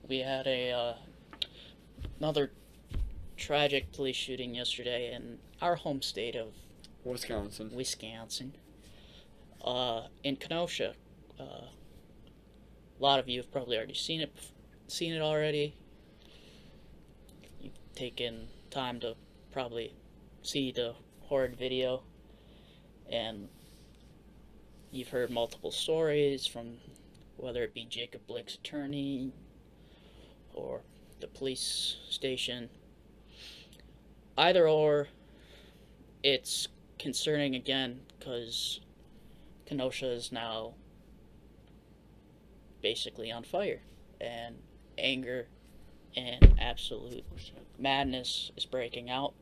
we had another tragic police shooting yesterday in our home state of Wisconsin. Wisconsin. In Kenosha. A lot of you have probably already seen it already. You've taken time to probably see the horrid video, and you've heard multiple stories from whether it be Jacob Blake's attorney or the police station. Either or, it's concerning again because Kenosha is now basically on fire, and anger and absolute madness is breaking out.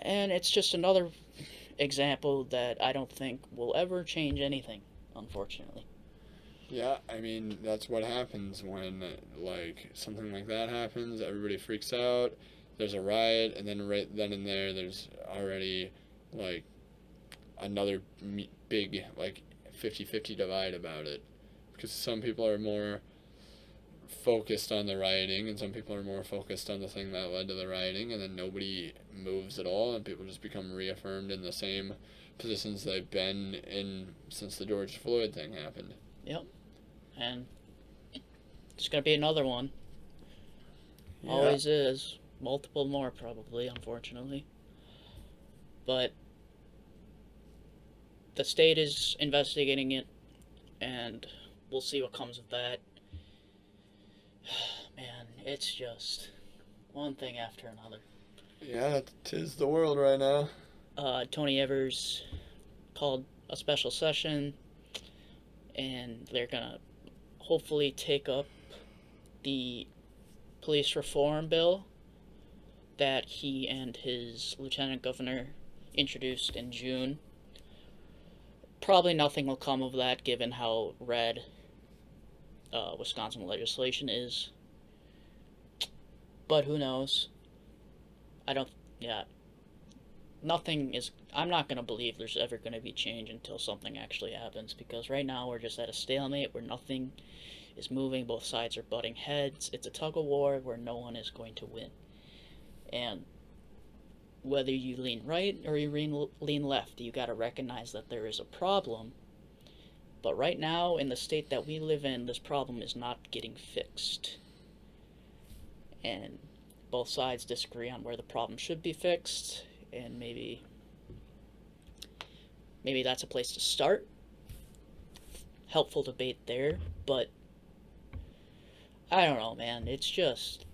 And it's just another example that I don't think will ever change anything, unfortunately. Yeah, I mean, that's what happens when, like, something like that happens. Everybody freaks out. There's a riot, and then right then and there, there's already, like, another big, like, 50-50 divide about it. Because some people are more focused on the rioting, and some people are more focused on the thing that led to the rioting, and then nobody moves at all, and people just become reaffirmed in the same positions they've been in since the George Floyd thing happened. Yep. And it's going to be another one. Yeah. Always is. Multiple more, probably, unfortunately. But the state is investigating it, and we'll see what comes of that. Man, it's just one thing after another. Yeah, 'tis the world right now. Tony Evers called a special session, and they're gonna hopefully take up the police reform bill that he and his lieutenant governor introduced in June. Probably nothing will come of that given how red Wisconsin legislation is. But who knows? Nothing is. I'm not going to believe there's ever going to be change until something actually happens, because right now we're just at a stalemate where nothing is moving, both sides are butting heads. It's a tug of war where no one is going to win. And whether you lean right or you lean left, you got to recognize that there is a problem. But right now, in the state that we live in, this problem is not getting fixed. And both sides disagree on where the problem should be fixed, and maybe that's a place to start. Helpful debate there, but I don't know, man. It's just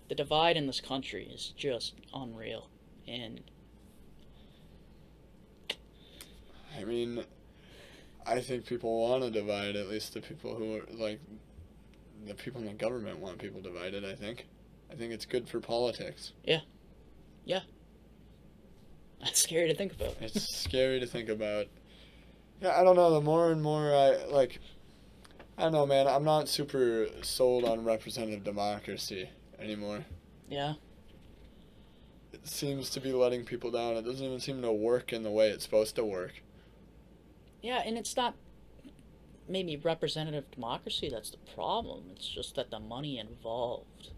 the divide in this country is just unreal. And I mean, I think people want to divide, at least the people who are, like, the people in the government want people divided, I think. I think it's good for politics. Yeah. That's scary to think about. It's scary to think about. Yeah, I don't know, the more and more I don't know, man, I'm not super sold on representative democracy anymore. Yeah. It seems to be letting people down. It doesn't even seem to work in the way it's supposed to work. Yeah, and it's not maybe representative democracy that's the problem. It's just that the money involved.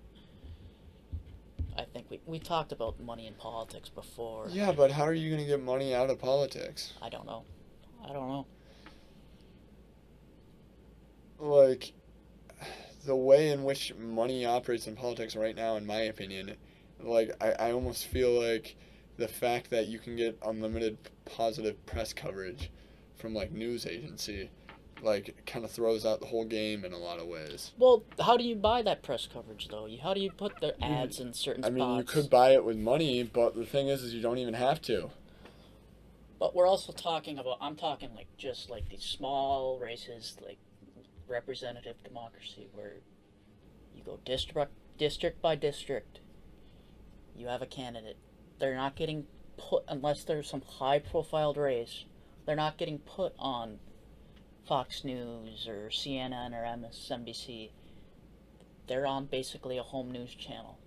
I think we talked about money in politics before. Yeah, but how are you going to get money out of politics? I don't know. Like, the way in which money operates in politics right now, in my opinion, like, I almost feel like the fact that you can get unlimited positive press coverage from, like, news agency, like, kind of throws out the whole game in a lot of ways. Well, how do you buy that press coverage, though? How do you put the ads in certain spots? I mean, you could buy it with money, but the thing is you don't even have to. But we're also talking about, I'm talking, like, just, like, these small races, like, representative democracy, where you go district by district. You have a candidate. They're not getting put, unless there's some high-profiled race, they're not getting put on Fox News or CNN or MSNBC. They're on basically a home news channel.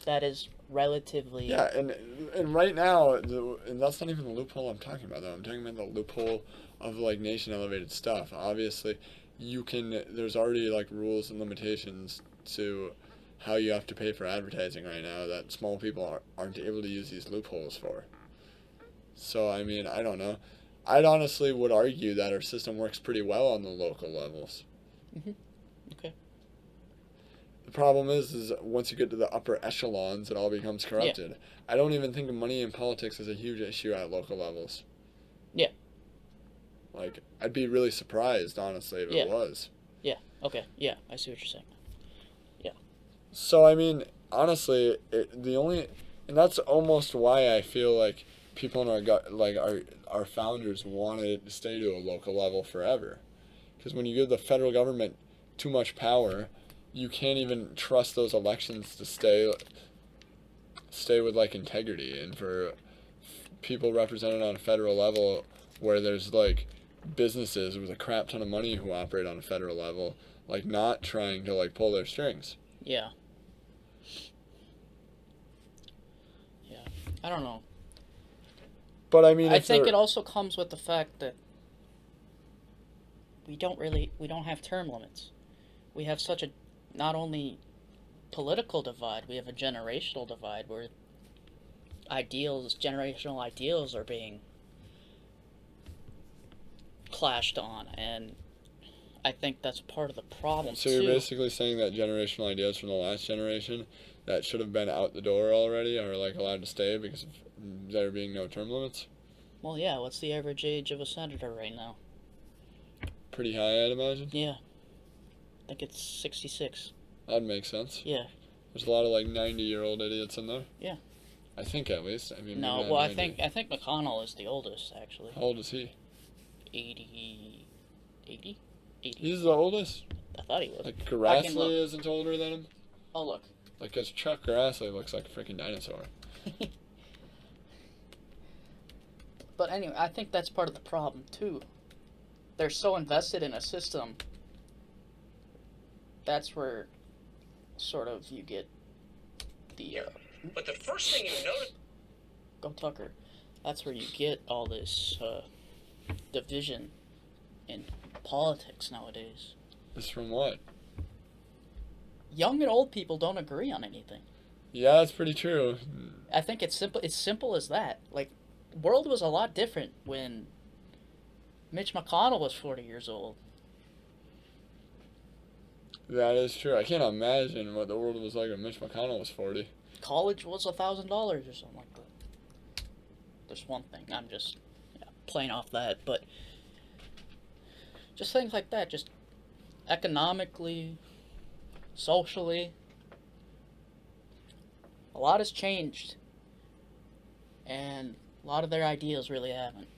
that is relatively. Yeah, and right now, and that's not even the loophole I'm talking about though. I'm talking about the loophole of like nation elevated stuff. Obviously, you can. There's already like rules and limitations to how you have to pay for advertising right now that small people aren't able to use these loopholes for. So I mean, I don't know. I'd honestly would argue that our system works pretty well on the local levels. Hmm. Okay. The problem is once you get to the upper echelons, it all becomes corrupted. Yeah. I don't even think money in politics is a huge issue at local levels. Yeah. Like, I'd be really surprised, honestly, if it was. Yeah. Okay. Yeah, I see what you're saying. Yeah. So I mean, honestly, and that's almost why I feel like people in our gut, like our founders, wanted to stay to a local level forever, because when you give the federal government too much power, you can't even trust those elections to stay with like integrity, and for people represented on a federal level where there's like businesses with a crap ton of money who operate on a federal level, like not trying to like pull their strings. Yeah. Yeah. I don't know. But I mean, I think it also comes with the fact that we don't have term limits. We have such a not only political divide, we have a generational divide where generational ideals are being clashed on, and I think that's part of the problem. So you're basically saying that generational ideas from the last generation that should have been out the door already are like allowed to stay because of there being no term limits? Well, yeah. What's the average age of a senator right now? Pretty high, I'd imagine. Yeah. I think it's 66. That makes sense. Yeah. There's a lot of like 90-year-old idiots in there. Yeah. I think at least. I mean. No, well, I think McConnell is the oldest actually. How old is he? 80. 80? He's the oldest? I thought he was. Like Grassley isn't older than him? Oh, look. Like, cause Chuck Grassley looks like a freaking dinosaur. But anyway, I think that's part of the problem, too. They're so invested in a system, that's where sort of you get the... But the first thing you notice... Go Tucker. That's where you get all this division in politics nowadays. It's from what? Young and old people don't agree on anything. Yeah, that's pretty true. I think it's simple as that. Like, the world was a lot different when Mitch McConnell was 40 years old. That is true. I can't imagine what the world was like when Mitch McConnell was 40. College was $1,000 or something like that. There's one thing. I'm just playing off that, but just things like that. Just economically, socially, a lot has changed, and a lot of their ideals really haven't.